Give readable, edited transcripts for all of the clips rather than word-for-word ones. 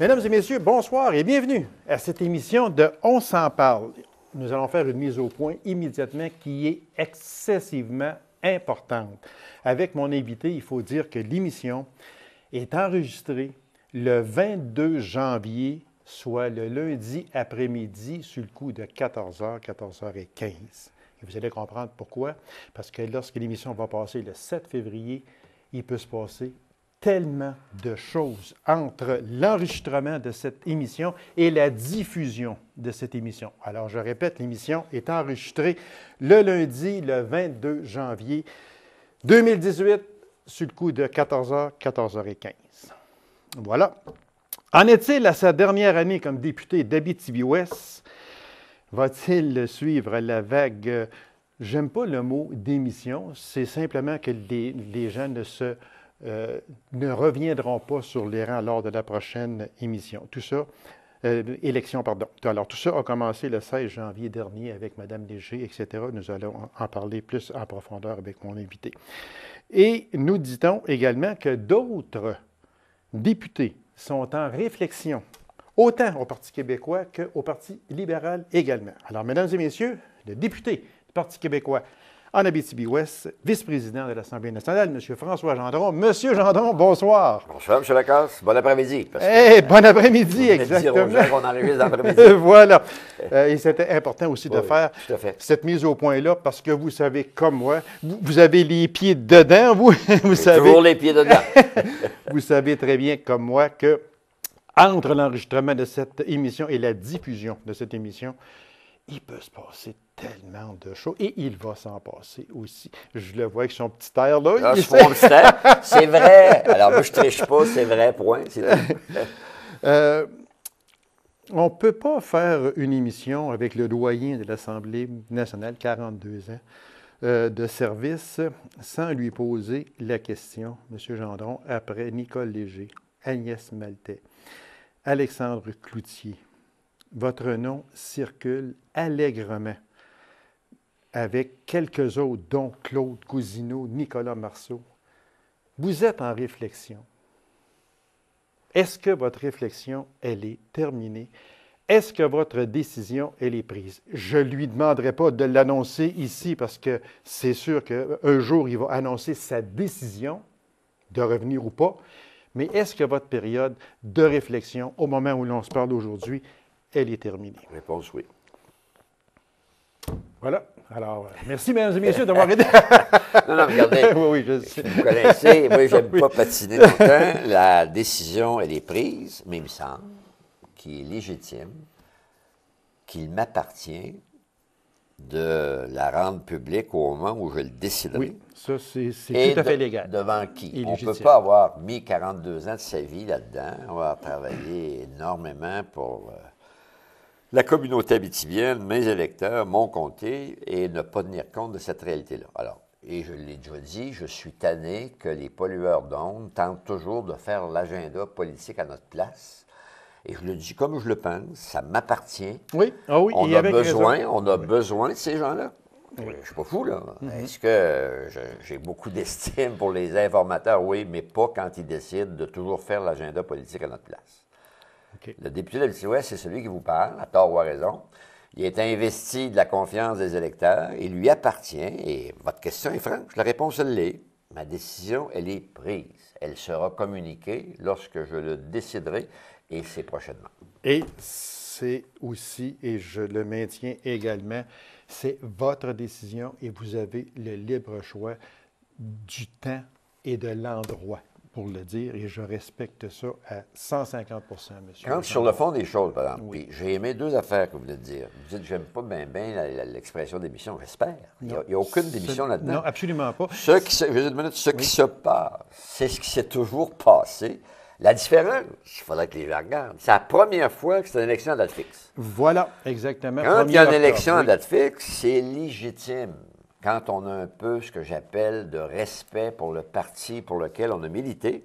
Mesdames et messieurs, bonsoir et bienvenue à cette émission de On s'en parle. Nous allons faire une mise au point immédiatement qui est excessivement importante. Avec mon invité, il faut dire que l'émission est enregistrée le 22 janvier, soit le lundi après-midi, sur le coup de 14h, 14h15. Et vous allez comprendre pourquoi. Parce que lorsque l'émission va passer le 7 février, il peut se passer tellement de choses entre l'enregistrement de cette émission et la diffusion de cette émission. Alors, je répète, l'émission est enregistrée le lundi, le 22 janvier 2018, sur le coup de 14h, 14h15. Voilà. En est-il à sa dernière année comme député d'Abitibi-Ouest? Va-t-il suivre la vague? J'aime pas le mot d'émission, c'est simplement que les gens ne reviendront pas sur les rangs lors de la prochaine émission. Tout ça, élection, pardon. Alors, tout ça a commencé le 16 janvier dernier avec Mme Léger, etc. Nous allons en parler plus en profondeur avec mon invité. Et nous dit-on également que d'autres députés sont en réflexion, autant au Parti québécois qu'au Parti libéral également. Alors, mesdames et messieurs, le député du Parti québécois en Abitibi-Ouest, vice-président de l'Assemblée nationale, M. François Gendron. Monsieur Gendron, bonsoir. Bonsoir, M. Lacasse. Bon après-midi. Bon après-midi, exactement. Dire aux gens qu'on enregistre l'après-midi. Voilà. Et c'était important aussi de faire tout à fait. cette mise au point-là, parce que vous savez, comme moi, vous avez les pieds dedans, vous savez. Toujours les pieds dedans. Vous savez très bien, comme moi, que entre l'enregistrement de cette émission et la diffusion de cette émission, il peut se passer tellement de choses. Et il va s'en passer aussi. Je le vois avec son petit air là. Ah, c'est mon petit air. C'est vrai. Alors, moi, je ne triche pas, c'est vrai, point. On ne peut pas faire une émission avec le doyen de l'Assemblée nationale, 42 ans, de service, sans lui poser la question, M. Gendron, après Nicole Léger, Agnès Maltais, Alexandre Cloutier. Votre nom circule allègrement avec quelques autres, dont Claude Cousineau, Nicolas Marceau. Vous êtes en réflexion. Est-ce que votre réflexion, elle est terminée? Est-ce que votre décision, elle est prise? Je ne lui demanderai pas de l'annoncer ici parce que c'est sûr qu'un jour, il va annoncer sa décision de revenir ou pas. Mais est-ce que votre période de réflexion, au moment où l'on se parle aujourd'hui, elle est terminée? Réponse oui. Voilà. Alors, merci, mesdames et messieurs, d'avoir aidé. Non, regardez. Oui, je sais. Vous connaissez, moi, j'aime pas patiner longtemps. La décision, elle est prise, mais il me semble qu'il est légitime, qu'il m'appartient de la rendre publique au moment où je le déciderai. Oui, ça, c'est tout à fait légal. Devant qui? On ne peut pas avoir mis 42 ans de sa vie là-dedans. On va travailler énormément pour la communauté abitibienne, mes électeurs, mon comté, et ne pas tenir compte de cette réalité-là. Alors, et je l'ai déjà dit, je suis tanné que les pollueurs d'ondes tentent toujours de faire l'agenda politique à notre place. Et je le dis comme je le pense, ça m'appartient. Oui, ah oui, on a besoin de ces gens-là. Oui. Je ne suis pas fou, là. Est-ce que j'ai beaucoup d'estime pour les informateurs? Oui, mais pas quand ils décident de toujours faire l'agenda politique à notre place. Okay. Le député de l'Abitibi-Ouest, c'est celui qui vous parle, à tort ou à raison. Il est investi de la confiance des électeurs. Il lui appartient. Et votre question est franche. La réponse, elle l'est. Ma décision, elle est prise. Elle sera communiquée lorsque je le déciderai. Et c'est prochainement. Et c'est aussi, et je le maintiens également, c'est votre décision et vous avez le libre choix du temps et de l'endroit pour le dire. Et je respecte ça à 150 %, monsieur. Quand sur le fond des choses, par exemple, oui. J'ai aimé deux affaires que vous venez de dire. Vous dites, j'aime pas bien l'expression d'émission, j'espère. Il n'y a aucune démission là-dedans. Non, absolument pas. Ce qui se passe, c'est ce qui s'est toujours passé. La différence, il faudrait que les gens regardent, c'est la première fois que c'est une élection à date fixe. Voilà, exactement. Quand il y a une élection à date fixe, c'est légitime. Quand on a un peu ce que j'appelle de respect pour le parti pour lequel on a milité,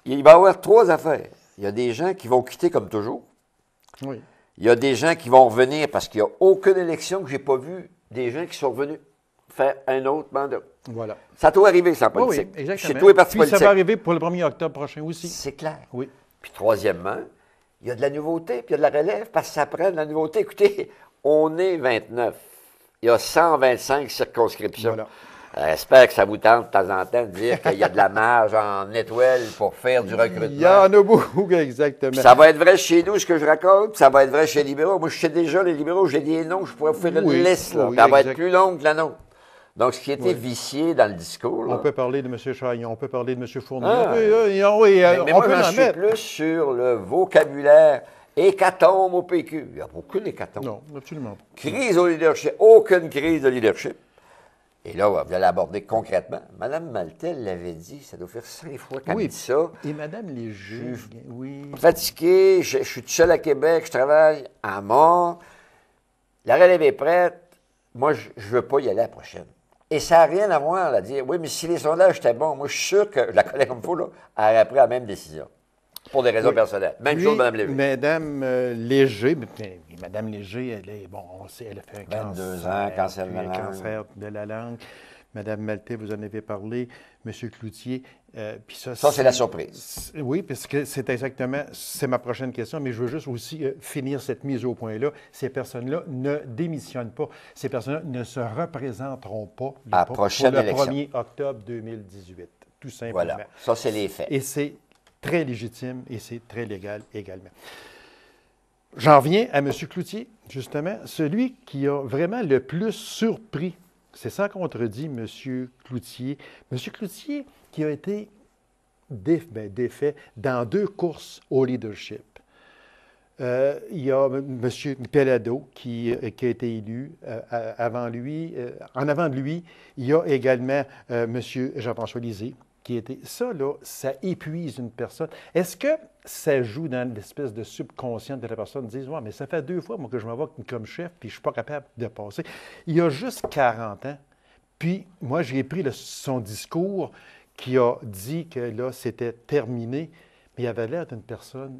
il va y avoir trois affaires. Il y a des gens qui vont quitter comme toujours. Oui. Il y a des gens qui vont revenir parce qu'il n'y a aucune élection que je n'ai pas vu des gens qui sont revenus faire un autre mandat. Voilà. Ça doit arriver, ça, en politique. Oui, exactement. Chez tous les partis politiques. Ça va arriver pour le 1er octobre prochain aussi. C'est clair. Oui. Puis troisièmement, il y a de la nouveauté, puis il y a de la relève, parce que ça prend de la nouveauté. Écoutez, on est 29. Il y a 125 circonscriptions. Voilà. J'espère que ça vous tente de temps en temps de dire qu'il y a de la marge en étoile pour faire du recrutement. Il y en a beaucoup, exactement. Puis ça va être vrai chez nous, ce que je raconte, puis ça va être vrai chez les libéraux. Moi, je sais déjà, les libéraux, j'ai des noms, je pourrais vous faire une liste, là. Oui, Ça va être plus longue que la nôtre. Donc, ce qui était Oui. vicié dans le discours, là, On peut parler de M. Chaillon, on peut parler de M. Fournier. Ah. Mais On moi, peut j'en en suis mettre. plus sur le vocabulaire hécatombe au PQ. Il n'y a aucune hécatombe. Non, absolument pas. Crise au leadership, aucune crise de leadership. Et là, vous allez aborder concrètement. Mme Maltais l'avait dit, ça doit faire 5 fois qu'elle Oui. dit ça. Et Mme Léger, oui. Fatigué, je suis tout seul à Québec, je travaille à mort. La relève est prête. Moi, je ne veux pas y aller à la prochaine. Et ça n'a rien à voir à dire, oui, mais si les sondages étaient bons, moi, je suis sûr que je la connais comme il faut, là, elle aurait pris la même décision. Pour des raisons personnelles. Même chose, Mme Léger. Mme Léger, Mme Léger, elle est, bon, on sait, elle a fait un 22 ans, cancer de la langue. cancer de la langue. Mme Maltais, vous en avez parlé. M. Cloutier. Puis Ça, c'est la surprise. Oui, parce que c'est exactement, c'est ma prochaine question, mais je veux juste aussi finir cette mise au point-là. Ces personnes-là ne démissionnent pas. Ces personnes-là ne se représenteront pas À la pour prochaine le élection. 1er octobre 2018, tout simplement. Voilà. Ça, c'est les faits. Et c'est très légitime et c'est très légal également. J'en reviens à M. Cloutier, justement, celui qui a vraiment le plus surpris. C'est sans contredit, M. Cloutier. M. Cloutier qui a été défait dans 2 courses au leadership. Il y a M. Pellado qui a été élu avant lui. En avant de lui, il y a également M. Jean-François Lisée qui était... Ça, là, ça épuise une personne. Est-ce que ça joue dans l'espèce de subconscient de la personne de dire « Ouais, mais ça fait 2 fois, moi, que je m'en vais comme chef, puis je ne suis pas capable de passer. » Il y a juste 40 ans, puis moi, j'ai pris son discours qui a dit que là, c'était terminé, mais il avait l'air d'une personne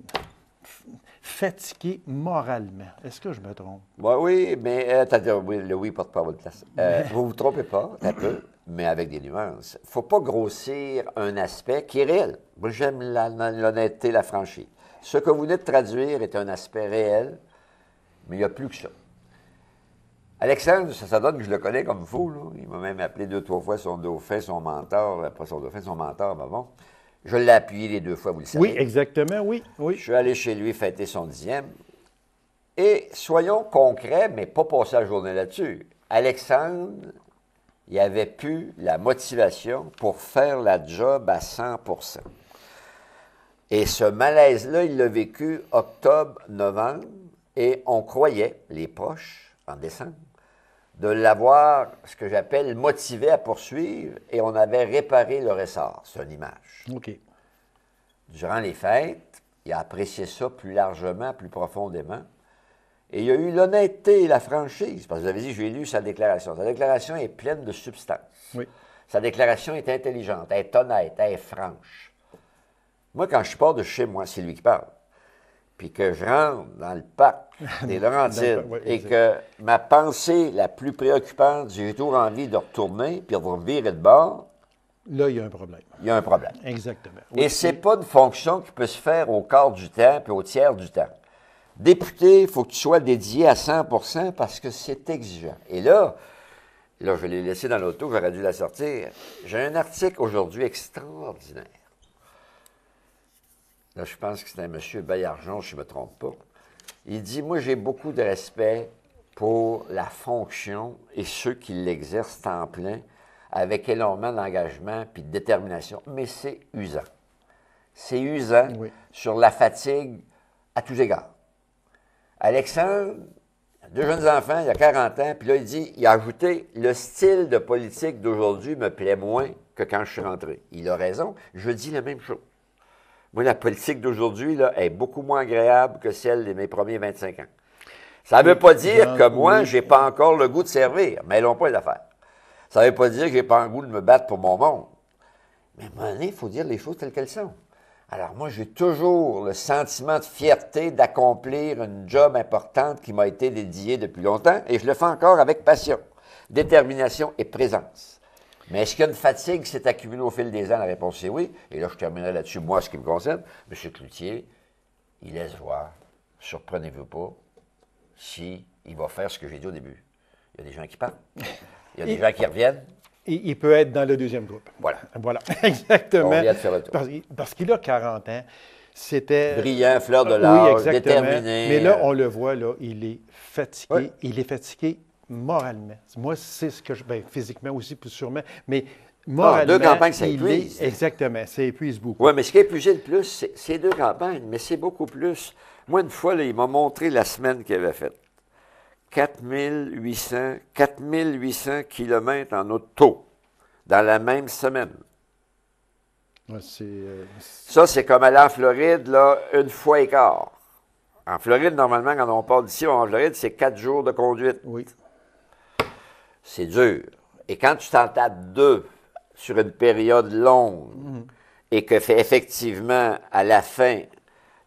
fatiguée moralement. Est-ce que je me trompe? Oui, mais le oui porte pas à votre place. Vous vous trompez pas, un peu, mais avec des nuances. Il ne faut pas grossir un aspect qui est réel. Moi, j'aime l'honnêteté, la franchise. Ce que vous venez de traduire est un aspect réel, mais il n'y a plus que ça. Alexandre, ça donne que je le connais comme fou, là. Il m'a même appelé 2-3 fois son dauphin, son mentor. Pas son dauphin, son mentor, mais bon. Je l'ai appuyé les 2 fois, vous le savez. Oui, exactement, oui. Je suis allé chez lui fêter son 10e. Et soyons concrets, mais pas passer la journée là-dessus. Alexandre, il avait plus la motivation pour faire la job à 100 %. Et ce malaise-là, il l'a vécu octobre, novembre, et on croyait, les proches, en décembre, de l'avoir, ce que j'appelle, motivé à poursuivre, et on avait réparé le ressort. C'est une image. OK. Durant les fêtes, il a apprécié ça plus largement, plus profondément. Et il y a eu l'honnêteté et la franchise. Parce que vous avez dit, j'ai lu sa déclaration. Sa déclaration est pleine de substance. Oui. Sa déclaration est intelligente, elle est honnête, elle est franche. Moi, quand je pars de chez moi, c'est lui qui parle, puis que je rentre dans le parc des Laurentides Oui, et que ma pensée la plus préoccupante, j'ai toujours envie de retourner puis de revirer de bord, Là, il y a un problème. il y a un problème. Exactement. Et c'est pas une fonction qui peut se faire au quart du temps puis au tiers du temps. Député, il faut que tu sois dédié à 100 % parce que c'est exigeant. Et là, je l'ai laissé dans l'auto, j'aurais dû la sortir. J'ai un article aujourd'hui extraordinaire. Là, je pense que c'est un monsieur Baillargeon, si je ne me trompe pas. Il dit, moi, j'ai beaucoup de respect pour la fonction et ceux qui l'exercent en plein avec énormément d'engagement puis de détermination. Mais c'est usant. C'est usant sur la fatigue à tous égards. Alexandre, il a 2 jeunes enfants, il a 40 ans, puis là, il a ajouté « Le style de politique d'aujourd'hui me plaît moins que quand je suis rentré. » Il a raison, je dis la même chose. Moi, la politique d'aujourd'hui là, est beaucoup moins agréable que celle de mes premiers 25 ans. Ça ne veut pas dire que moi, je n'ai pas encore le goût de servir, mais elles n'ont pas les affaires. Ça ne veut pas dire que je n'ai pas le goût de me battre pour mon monde. Mais à un moment donné, il faut dire les choses telles qu'elles sont. Alors moi, j'ai toujours le sentiment de fierté d'accomplir une job importante qui m'a été dédiée depuis longtemps, et je le fais encore avec passion, détermination et présence. Mais est-ce qu'il y a une fatigue qui s'est accumulée au fil des ans? La réponse est oui. Et là, je terminerai là-dessus, moi, ce qui me concerne. M. Cloutier, il laisse voir, surprenez-vous pas, si il va faire ce que j'ai dit au début. Il y a des gens qui partent, il y a des gens qui reviennent. Et il peut être dans le deuxième groupe. Voilà. Voilà, exactement. On vient de faire le tour. Parce qu'il a 40 ans. C'était... Brillant, fleur de l'âge, oui, déterminé. Mais là, on le voit, là, il est fatigué. Oui. Il est fatigué moralement. Moi, c'est ce que je... Bien, physiquement aussi, plus sûrement, mais moralement, deux campagnes, ça épuise. Exactement, ça épuise beaucoup. Oui, mais ce qui a épuisé le plus, c'est 2 campagnes, mais c'est beaucoup plus. Moi, une fois, là, il m'a montré la semaine qu'il avait faite. 4800 kilomètres en auto dans la même semaine. Ouais, Ça, c'est comme aller en Floride, là, 1 fois et quart. En Floride, normalement, quand on part d'ici, en Floride, c'est 4 jours de conduite. Oui. C'est dur. Et quand tu t'en tapes 2 sur une période longue et que fait effectivement, à la fin,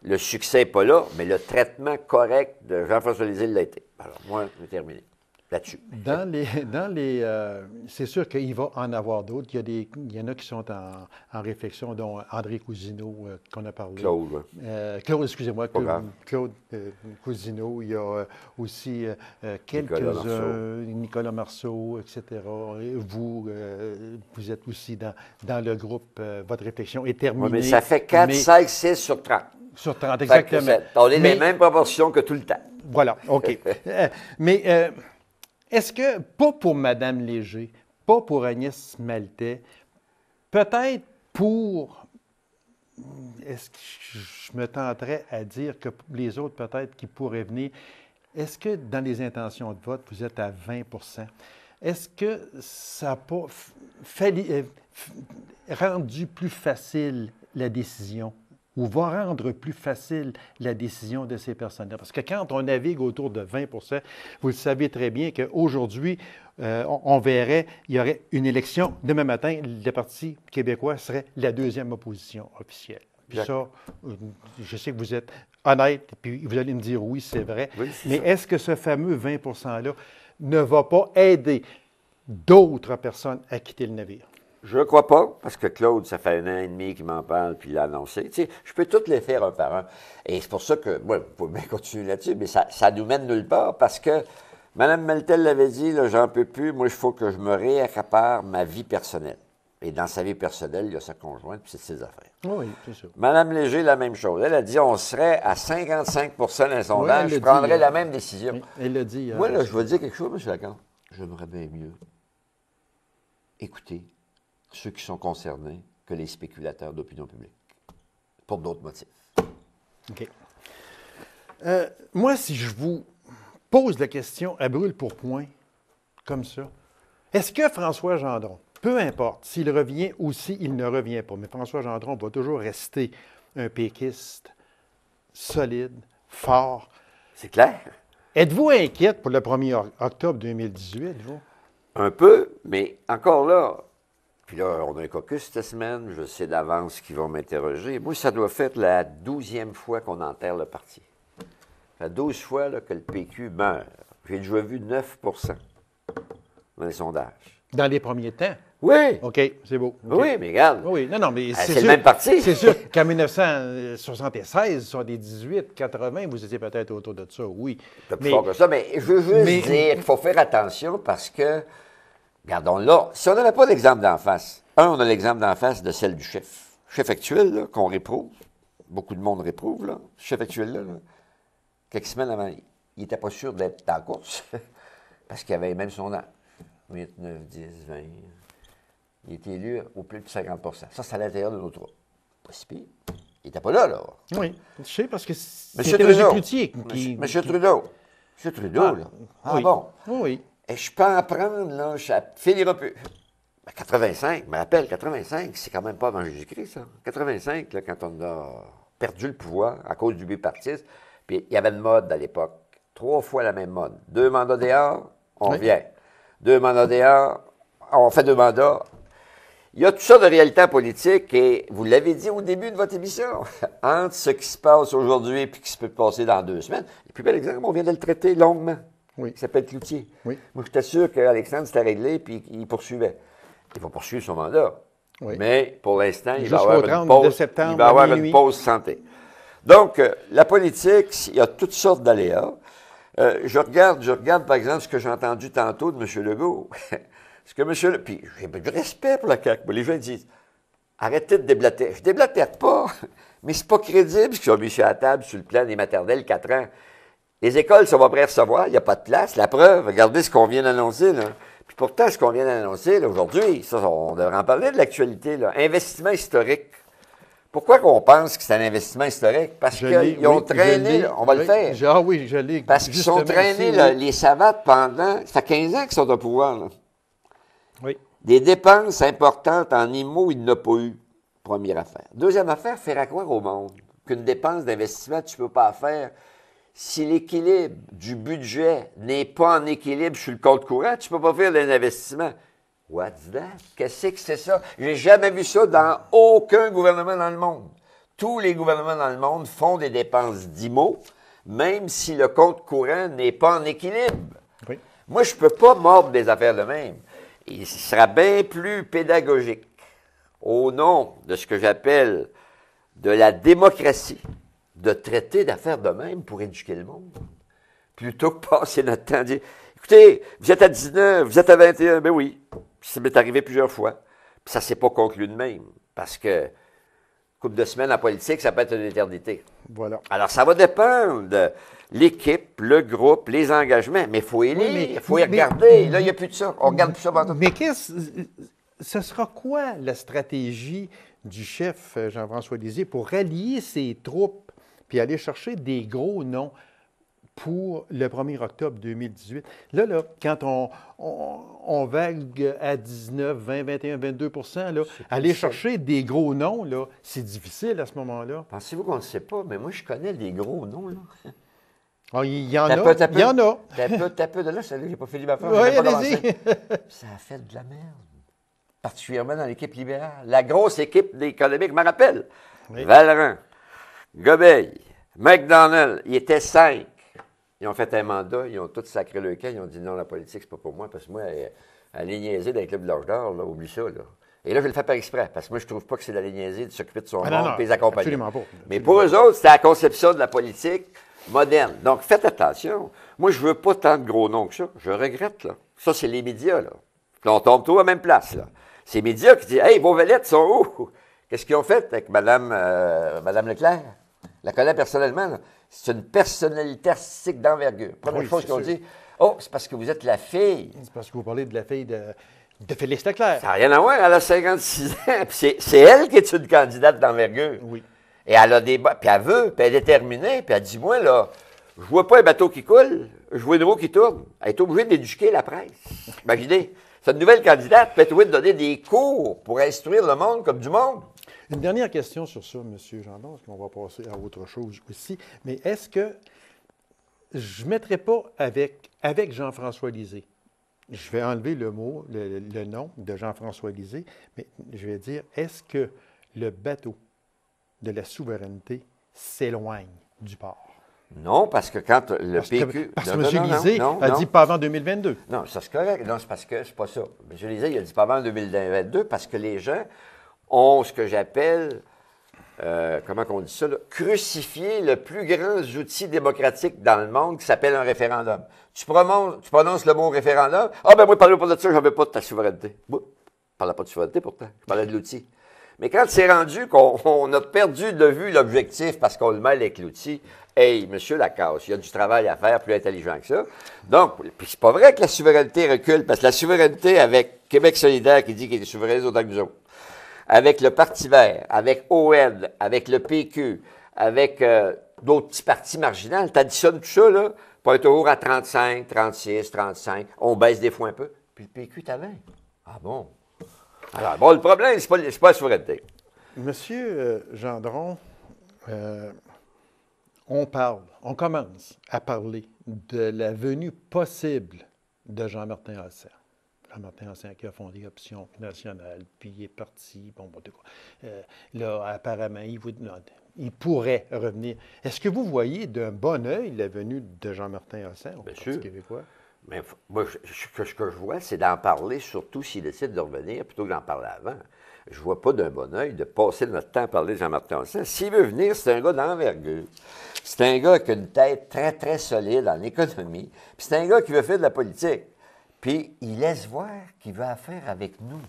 le succès n'est pas là, mais le traitement correct de Jean-François Lisée l'a été. Alors, moi, je vais terminer là-dessus. C'est sûr qu'il va en avoir d'autres. Il y en a qui sont en réflexion, dont André Cousineau, qu'on a parlé. Claude. Claude, excusez-moi. Pas Claude Cousineau. Il y a aussi quelques-uns, Nicolas Marceau, etc. Et vous, vous êtes aussi dans le groupe. Votre réflexion est terminée. Oui, mais ça fait 4, 5, 6 sur 30. Sur 30, exactement. On est les mêmes proportions que tout le temps. Voilà, OK. Mais est-ce que, pas pour Mme Léger, pas pour Agnès Maltais, peut-être pour, est-ce que je me tenterais à dire que les autres peut-être qui pourraient venir, est-ce que dans les intentions de vote, vous êtes à 20 %? Est-ce que ça n'a pas rendu plus facile la décision? Ou va rendre plus facile la décision de ces personnes-là. Parce que quand on navigue autour de 20 %, vous le savez très bien qu'aujourd'hui, on verrait, il y aurait une élection. Demain matin, le Parti québécois serait la deuxième opposition officielle. Puis ça, je sais que vous êtes honnête, puis vous allez me dire oui, c'est vrai. Oui, mais est-ce que ce fameux 20 % -là ne va pas aider d'autres personnes à quitter le navire? Je ne crois pas, parce que Claude, ça fait 1 an et demi qu'il m'en parle, puis il l'a annoncé. Tu sais, je peux toutes les faire un par un. Et c'est pour ça que, moi, vous pouvez bien continuer là-dessus, mais ça nous mène nulle part, parce que Mme Maltais l'avait dit, là, j'en peux plus, moi, il faut que je me réaccapare ma vie personnelle. Et dans sa vie personnelle, il y a sa conjointe, puis c'est ses affaires. Oui, c'est sûr. Mme Léger, la même chose. Elle a dit, on serait à 55 % d'un sondage, je prendrais la même décision. Elle l'a dit. Moi, là, je vais dire quelque chose, M. Lacan. J'aimerais bien mieux écouter ceux qui sont concernés que les spéculateurs d'opinion publique, pour d'autres motifs. OK. Moi, si je vous pose la question à brûle pour point, comme ça, est-ce que François Gendron, peu importe s'il revient ou s'il ne revient pas, mais François Gendron va toujours rester un péquiste solide, fort. C'est clair. Êtes-vous inquiète pour le 1er octobre 2018, vous? Un peu, mais encore là, puis là, on a un caucus cette semaine, je sais d'avance qu'ils vont m'interroger. Moi, ça doit faire la 12e fois qu'on enterre le parti. La 12 fois là, que le PQ meurt. J'ai déjà vu 9 % dans les sondages. Dans les premiers temps? Oui. OK, c'est beau. Okay. Oui, mais regarde. Oui, non, mais c'est le même parti. C'est sûr qu'en 1976, sur des 18, 80, vous étiez peut-être autour de ça, oui. Plus fort que ça, mais je veux juste dire qu'il faut faire attention parce que, regardons là, si on n'avait pas d'exemple d'en face, on a l'exemple d'en face de celle du chef. Chef actuel, là, qu'on réprouve. Beaucoup de monde réprouve, là. Chef actuel, là. Quelques semaines avant, il n'était pas sûr d'être en course parce qu'il avait même son âge. 8, 9, 10, 20. Il était élu au plus de 50 %. Ça, c'est à l'intérieur de nos troupes. Pas si pire. Il n'était pas là, là. Oui, je sais, parce que c'était Roger Cloutier qui... Monsieur Trudeau. Monsieur Trudeau, là. Ah oui. Bon? Oui. Et je peux en prendre, là, ça finira plus. 85, je me rappelle, 85, c'est quand même pas avant Jésus-Christ, ça. 85, là, quand on a perdu le pouvoir à cause du bipartisme, puis il y avait une mode à l'époque. 3 fois la même mode. 2 mandats dehors, on revient. 2 mandats dehors, on fait 2 mandats. Il y a tout ça de réalité politique et vous l'avez dit au début de votre émission, entre ce qui se passe aujourd'hui et ce qui se peut passer dans 2 semaines. Le plus bel exemple, on vient de le traiter longuement. Oui. Il s'appelle Cloutier. Oui. Moi, j'étais sûr qu'Alexandre s'était réglé puis il poursuivait. Il va poursuivre son mandat. Oui. Mais pour l'instant, il va Jusqu'au avoir 30 une pause, de septembre, il va avoir à minuit. une pause santé. Donc, la politique, il y a toutes sortes d'aléas. Je regarde, par exemple, ce que j'ai entendu tantôt de M. Legault. Ce que M. Legault... Puis, j'ai du respect pour la CAQ. Les gens disent, arrêtez de déblatérer. Je déblatère pas, mais c'est pas crédible ce qu'ils ont mis sur la table sur le plan des maternelles 4 ans. Les écoles sont pas prêtes à recevoir, il n'y a pas de place. La preuve, regardez ce qu'on vient d'annoncer, là. Puis pourtant, ce qu'on vient d'annoncer, là, aujourd'hui, ça, on devrait en parler de l'actualité, là. Investissement historique. Pourquoi qu'on pense que c'est un investissement historique? Parce qu'ils ont traîné, là, on va le faire. Ah oui, je l'ai. Parce qu'ils ont traîné les savates pendant... Ça fait 15 ans qu'ils sont au pouvoir, là. Oui. Des dépenses importantes en IMO, il n'a pas eu. Première affaire. Deuxième affaire, faire à croire au monde qu'une dépense d'investissement, tu ne peux pas faire. Si l'équilibre du budget n'est pas en équilibre sur le compte courant, tu ne peux pas faire d'un investissement. What's that? Qu'est-ce que c'est ça? J'ai jamais vu ça dans aucun gouvernement dans le monde. Tous les gouvernements dans le monde font des dépenses d'IMO, même si le compte courant n'est pas en équilibre. Oui. Moi, je ne peux pas mordre des affaires de même. Il sera bien plus pédagogique, au nom de ce que j'appelle de la démocratie, de traiter d'affaires de même pour éduquer le monde, plutôt que passer notre temps à dire, écoutez, vous êtes à 19, vous êtes à 21, ben oui, ça m'est arrivé plusieurs fois, puis ça ne s'est pas conclu de même, parce que couple de semaines en politique, ça peut être une éternité. Voilà. Alors, ça va dépendre de l'équipe, le groupe, les engagements, mais il faut y lire, il faut y regarder. Là, il n'y a plus de ça. On regarde plus ça pendant tout. Mais ce sera quoi la stratégie du chef Jean-François Lisée pour rallier ses troupes puis aller chercher des gros noms pour le 1er octobre 2018? Là, quand on vague à 19, 20, 21, 22 là, aller chercher des gros noms, là, c'est difficile à ce moment-là. Pensez-vous qu'on ne sait pas? Mais moi, je connais des gros noms, là. Ah, il y en a. Il y en a. T'as peu de là, ça, j'ai pas fait ma phrase. Oui, allez-y. Ça a fait de la merde. Particulièrement dans l'équipe libérale. La grosse équipe d'économique, je me rappelle. Oui. Vallerand, Gobeil, McDonald, ils étaient 5. Ils ont fait un mandat, ils ont tous sacré le camp, ils ont dit non, la politique, c'est pas pour moi, parce que moi, elle est niaisée dans les clubs de l'âge d'or, là, oublie ça, là. Et là, je le fais par exprès, parce que moi, je trouve pas que c'est de la niaiser de s'occuper de son monde et les accompagner. Absolument pas. Mais pour eux autres, c'était la conception de la politique moderne. Donc, faites attention. Moi, je veux pas tant de gros noms que ça. Je regrette, là. Ça, c'est les médias, là. Puis on tombe tous à la même place, là. C'est les médias qui disent « Hey, vos vedettes sont où? » Qu'est-ce qu'ils ont fait avec Mme Leclerc? La connais personnellement, là. C'est une personnalité artistique d'envergure. Première chose qu'ils ont dit, « Oh, c'est parce que vous êtes la fille. » C'est parce que vous parlez de la fille de Félix Leclerc. Ça n'a rien à voir, elle a 56 ans. Puis c'est elle qui est une candidate d'envergure. Oui. Et elle a des... Puis elle veut, puis elle est déterminée, puis elle dit, moi, là, je vois pas un bateau qui coule, je vois une roue qui tourne. Elle est obligée d'éduquer la presse. Imaginez, c'est une nouvelle candidate, peut être obligée de donner des cours pour instruire le monde comme du monde. Une dernière question sur ça, M. Gendron, parce qu'on va passer à autre chose aussi. Mais est-ce que je ne mettrais pas avec Jean-François Lisée? Je vais enlever le mot, le nom de Jean-François Lisée, mais je vais dire, est-ce que le bateau de la souveraineté s'éloigne du port? Non, parce que quand le PQ... Parce que M. Lisée a dit pas avant 2022. Non, ça c'est correct. Non, c'est parce que c'est pas ça. M. Lisée, il a dit pas avant 2022 parce que les gens ont ce que j'appelle, comment on dit ça, là, crucifié le plus grand outil démocratique dans le monde qui s'appelle un référendum. Tu prononces le mot référendum, ah ben moi, je parlais pas de ça, j'en veux pas de ta souveraineté. Moi, je parlais pas de souveraineté pourtant, je parlais de l'outil. Mais quand c'est rendu qu'on a perdu de vue l'objectif parce qu'on le mêle avec l'outil, hey, monsieur Lacasse, il y a du travail à faire plus intelligent que ça. Donc, puis c'est pas vrai que la souveraineté recule, parce que la souveraineté avec Québec solidaire qui dit qu'il est souverain autant que nous autres, avec le Parti vert, avec ON, avec le PQ, avec d'autres petits partis marginaux, t'additionnes tout ça, là, pour être toujours à 35, 36, 35, on baisse des fois un peu, puis le PQ t'as 20. Ah bon? Alors, bon, le problème, c'est pas la souveraineté. Monsieur Gendron, on commence à parler de la venue possible de Jean-Martin Hassert. Jean-Martin Hassert qui a fondé Option nationale, puis il est parti, bon, de quoi. Là, apparemment, il pourrait revenir. Est-ce que vous voyez d'un bon œil la venue de Jean-Martin Hassert au Parti québécois? Mais moi, ce que je vois, c'est d'en parler, surtout s'il décide de revenir, plutôt que d'en parler avant. je ne vois pas d'un bon oeil de passer notre temps à parler de Jean-Marc Tanguay. S'il veut venir, c'est un gars d'envergure. C'est un gars qui a une tête très, très solide en économie. Puis c'est un gars qui veut faire de la politique. Puis il laisse voir qu'il veut affaire avec nous,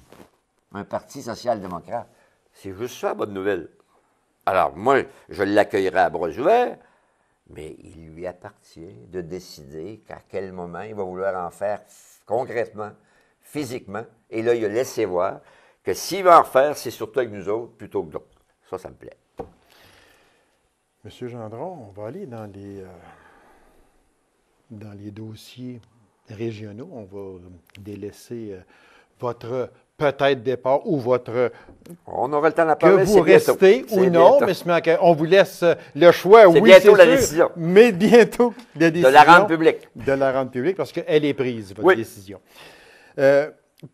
un parti social-démocrate. C'est juste ça, la bonne nouvelle. Alors, moi, je l'accueillerai à bras ouverts, mais il lui appartient de décider qu'à quel moment il va vouloir en faire concrètement, physiquement. Et là, il a laissé voir que s'il va en faire, c'est surtout avec nous autres plutôt que d'autres. Ça me plaît. Monsieur Gendron, on va aller dans les dossiers régionaux. On va délaisser votre peut-être départ ou votre... On aura le temps d'en parler. Que vous restez ou non, mais on vous laisse le choix. C'est oui, bientôt c'est la sûr, décision. Mais bientôt la décision. De la rendre publique. De la rendre publique, parce qu'elle est prise, votre décision.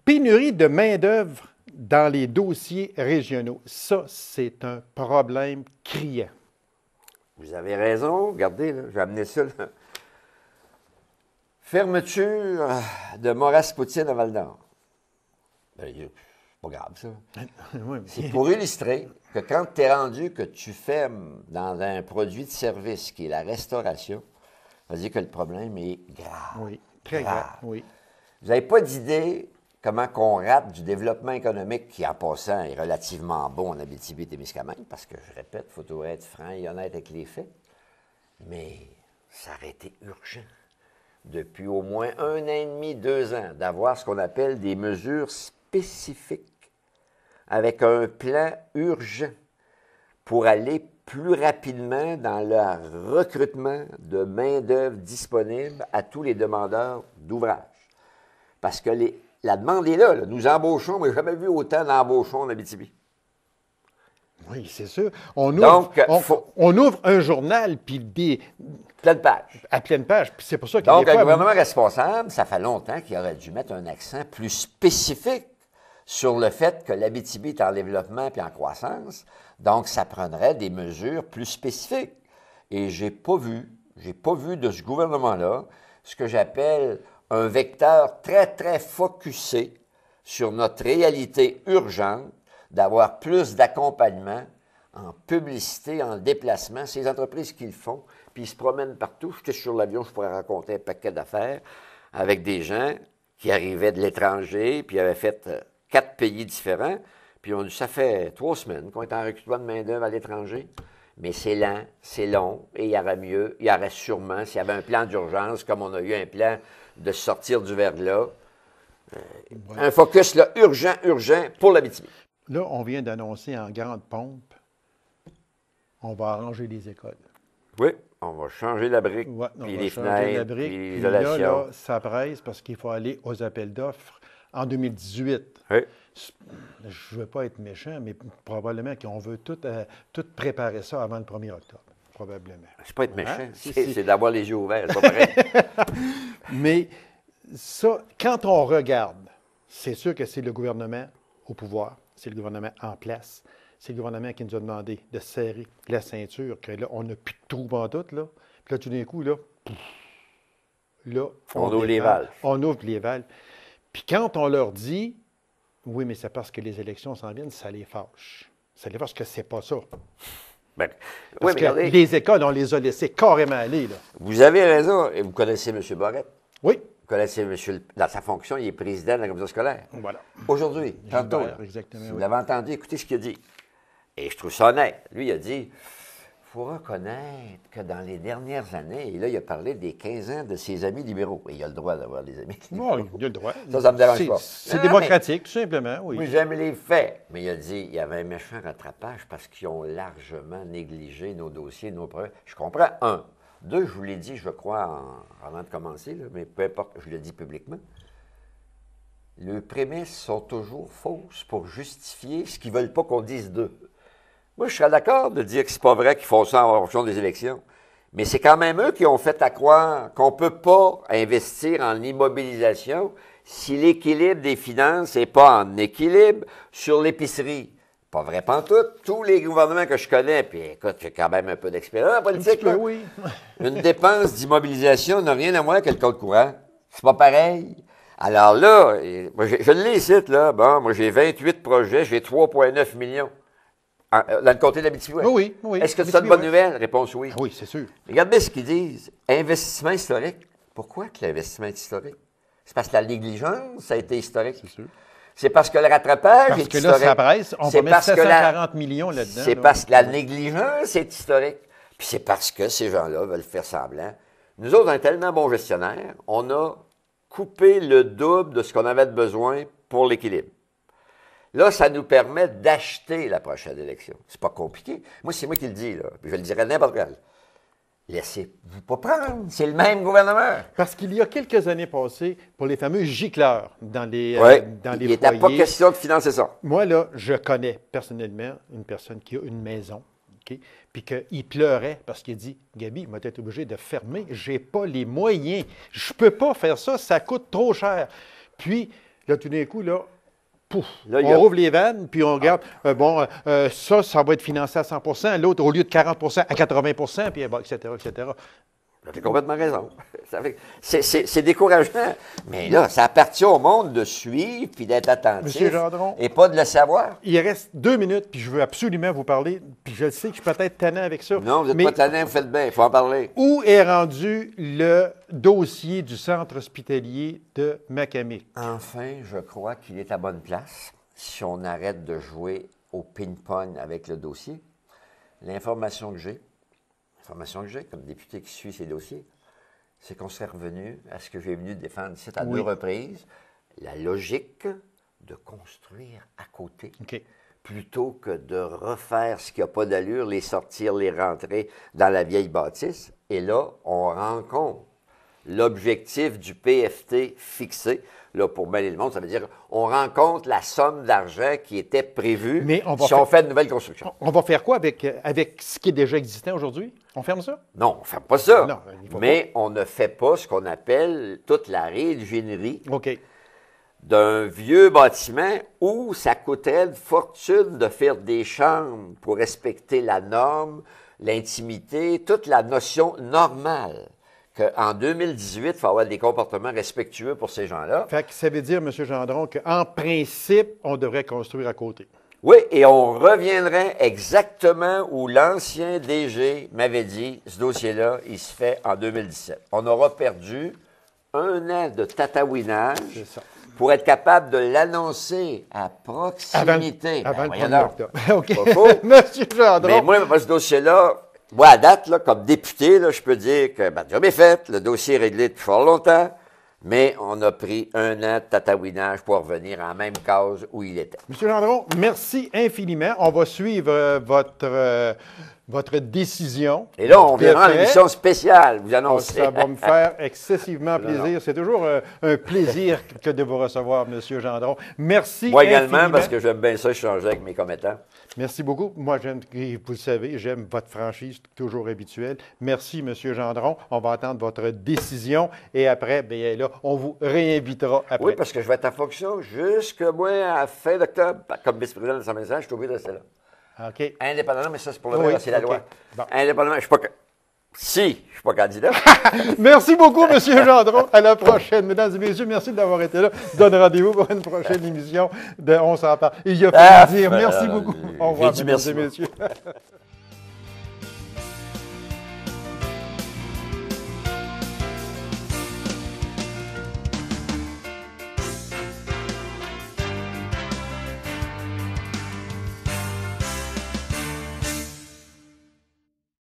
Pénurie de main-d'œuvre dans les dossiers régionaux. Ça, c'est un problème criant. Vous avez raison. Regardez, là, j'ai amené ça. Là. Fermeture de Maurice-Poutine à Val-d'Or. Ben, c'est pas grave, ça. Oui, c'est pour illustrer que quand tu es rendu que tu fermes dans un produit de service qui est la restauration, ça veut dire que le problème est grave. Oui, très grave. Oui. Vous n'avez pas d'idée comment qu'on rate du développement économique qui, en passant, est relativement bon en Abitibi-Témiscamingue, parce que, je répète, il faut toujours être franc et honnête avec les faits. Mais ça aurait été urgent, depuis au moins 1 an et demi, 2 ans, d'avoir ce qu'on appelle des mesures spécifiques, avec un plan urgent pour aller plus rapidement dans le recrutement de main-d'œuvre disponible à tous les demandeurs d'ouvrage. Parce que la demande est là. Nous embauchons, mais je n'ai jamais vu autant d'embauchons en Abitibi. Oui, c'est sûr. On ouvre un journal, puis pleine page. À pleine page. Puis c'est pour ça qu'il Donc, un gouvernement responsable, ça fait longtemps qu'il aurait dû mettre un accent plus spécifique sur le fait que l'Abitibi est en développement et en croissance. Donc, ça prendrait des mesures plus spécifiques. Et j'ai pas vu de ce gouvernement-là ce que j'appelle un vecteur très, très focusé sur notre réalité urgente d'avoir plus d'accompagnement en publicité, en déplacement. Ces entreprises qui le font, puis ils se promènent partout. J'étais sur l'avion, je pourrais raconter un paquet d'affaires avec des gens qui arrivaient de l'étranger, puis avaient fait 4 pays différents, puis on dit, ça fait 3 semaines qu'on est en recrutement de main-d'œuvre à l'étranger, mais c'est lent, c'est long, et il y aurait mieux, il y aurait sûrement, s'il y avait un plan d'urgence, comme on a eu un plan de sortir du verglas, un focus là, urgent pour l'Abitibi. Là, on vient d'annoncer en grande pompe, on va arranger les écoles. Oui, on va changer la brique, puis les fenêtres, puis l'isolation. Là, ça presse parce qu'il faut aller aux appels d'offres en 2018. Oui. Je ne veux pas être méchant, mais probablement qu'on veut tout préparer ça avant le 1er octobre. Probablement. C'est pas être méchant, c'est d'avoir les yeux ouverts, c'est pas pareil. Mais ça, quand on regarde, c'est sûr que c'est le gouvernement au pouvoir, c'est le gouvernement en place, c'est le gouvernement qui nous a demandé de serrer la ceinture, que là, on n'a plus de trous en tout, là. Puis là, tout d'un coup, là, on ouvre les valves. On ouvre les valves. Puis quand on leur dit, oui, mais c'est parce que les élections s'en viennent, ça les fâche. Ça les fâche parce que c'est pas ça. Ben, parce que les écoles, on les a laissés carrément aller, là. Vous avez raison. Et vous connaissez M. Barrette? Oui. Vous connaissez M. Dans sa fonction, il est président de la commission scolaire. Voilà. Aujourd'hui, tantôt, exactement, si vous l'avez entendu, écoutez ce qu'il a dit. Et je trouve ça honnête. Lui, il a dit, il faut reconnaître que dans les dernières années, et là, il a parlé des 15 ans de ses amis libéraux. Et il a le droit d'avoir des amis libéraux. Oui, il a le droit. Ça me dérange pas. C'est démocratique, tout simplement, oui. Oui, j'aime les faits. Mais il a dit, il y avait un méchant rattrapage parce qu'ils ont largement négligé nos dossiers, nos problèmes. Je comprends, 1. 2, je vous l'ai dit, je crois, avant de commencer, là, mais peu importe, je le dis publiquement. Les prémices sont toujours fausses pour justifier ce qu'ils ne veulent pas qu'on dise d'eux. Moi, je serais d'accord de dire que c'est pas vrai qu'ils font ça en fonction des élections. Mais c'est quand même eux qui ont fait à croire qu'on ne peut pas investir en immobilisation si l'équilibre des finances n'est pas en équilibre sur l'épicerie. Pas vrai pantoute. Tous les gouvernements que je connais, puis écoute, j'ai quand même un peu d'expérience en politique. Là. Oui. Une dépense d'immobilisation n'a rien à voir que le compte courant. C'est pas pareil. Alors là, moi, je l'ai ici, là. Bon, moi, j'ai 28 projets, j'ai 3,9 millions. Dans le comté d'Abitibi. Oui, oui. Est-ce que c'est une bonne nouvelle? Réponse oui. Oui, c'est sûr. Regardez ce qu'ils disent. Investissement historique. Pourquoi que l'investissement est historique? C'est parce que la négligence a été historique. C'est sûr. C'est parce que le rattrapage est historique. Parce que là, ça presse. On va mettre 740 millions là-dedans. C'est parce que la négligence est historique. Puis c'est parce que ces gens-là veulent faire semblant. Nous autres, on est tellement bons gestionnaires, on a coupé le double de ce qu'on avait besoin pour l'équilibre. Là, ça nous permet d'acheter la prochaine élection. C'est pas compliqué. Moi, c'est moi qui le dis, là. Puis je le dirais n'importe quel. Laissez-vous pas prendre. C'est le même gouvernement. Parce qu'il y a quelques années passées, pour les fameux gicleurs dans les, dans les il n'était pas foyers, question de financer ça. moi, là, je connais personnellement une personne qui a une maison, OK, puis qu'il pleurait parce qu'il dit « Gabi, il m'a été obligé de fermer. J'ai pas les moyens. Je peux pas faire ça. Ça coûte trop cher. » Puis, là, tout d'un coup, là, pouf, Là, on rouvre les vannes, puis on regarde, ça va être financé à 100 l'autre, au lieu de 40 à 80 puis bon, etc., etc. Tu as complètement raison. C'est décourageant. Mais là, ça appartient au monde de suivre puis d'être attentif. Monsieur Gendron, et pas de le savoir. il reste 2 minutes, puis je veux absolument vous parler, puis je sais que je suis peut-être tannant avec ça. Non, vous n'êtes pas tannant, vous faites bien, il faut en parler. Où est rendu le dossier du centre hospitalier de Macamic? Enfin, je crois qu'il est à bonne place si on arrête de jouer au ping-pong avec le dossier. L'information que j'ai comme député qui suit ces dossiers, c'est qu'on serait revenu à ce que j'ai venu défendre ici à 2 reprises, la logique de construire à côté, plutôt que de refaire ce qui n'a pas d'allure, les sortir, les rentrer dans la vieille bâtisse. Et là, on rencontre l'objectif du PFT fixé. Là, pour mêler le monde, ça veut dire on rencontre la somme d'argent qui était prévue si on fait de nouvelles constructions. On va faire quoi avec ce qui est déjà existant aujourd'hui? On ferme ça? Non, on ne ferme pas ça. Non, mais on ne fait pas ce qu'on appelle toute la réingénierie OK. d'un vieux bâtiment où ça coûterait une fortune de faire des chambres pour respecter la norme, l'intimité, toute la notion normale. Qu'en 2018, il faut avoir des comportements respectueux pour ces gens-là. Fait que ça veut dire, M. Gendron, qu'en principe, on devrait construire à côté. Oui, et on reviendrait exactement où l'ancien DG m'avait dit, ce dossier-là, il se fait en 2017. On aura perdu 1 an de tatouinage pour être capable de l'annoncer à proximité. Avant le 1er octobre. OK. Pas faux. M. Gendron. Mais moi, ce dossier-là, moi, à date, là, comme député, là, je peux dire que le job est fait, le dossier est réglé depuis fort longtemps, mais on a pris 1 an de tatouinage pour revenir en même case où il était. M. Gendron, merci infiniment. On va suivre votre décision. Et là, on verra en émission spéciale, vous annoncez. Ça va me faire excessivement plaisir. C'est toujours un plaisir que de vous recevoir, M. Gendron. Merci moi également, infiniment. parce que j'aime bien ça échanger avec mes commettants. Merci beaucoup. Moi, vous le savez, j'aime votre franchise toujours habituelle. Merci, M. Gendron. On va attendre votre décision et après, bien là, on vous réinvitera après. Oui, parce que je vais être en fonction jusque moi à la fin d'octobre. Comme vice-président de l'Assemblée nationale, je suis obligé de rester là. OK. Indépendamment, mais ça, c'est pour le vrai, c'est la loi. Bon. Indépendamment, je suis pas... Si, je ne suis pas candidat. Merci beaucoup, M. Gendron. À la prochaine. Mesdames et messieurs, merci d'avoir été là. Je donne rendez-vous pour une prochaine émission de On s'en parle. Il y a plaisir. Merci beaucoup. Au revoir, mesdames et messieurs.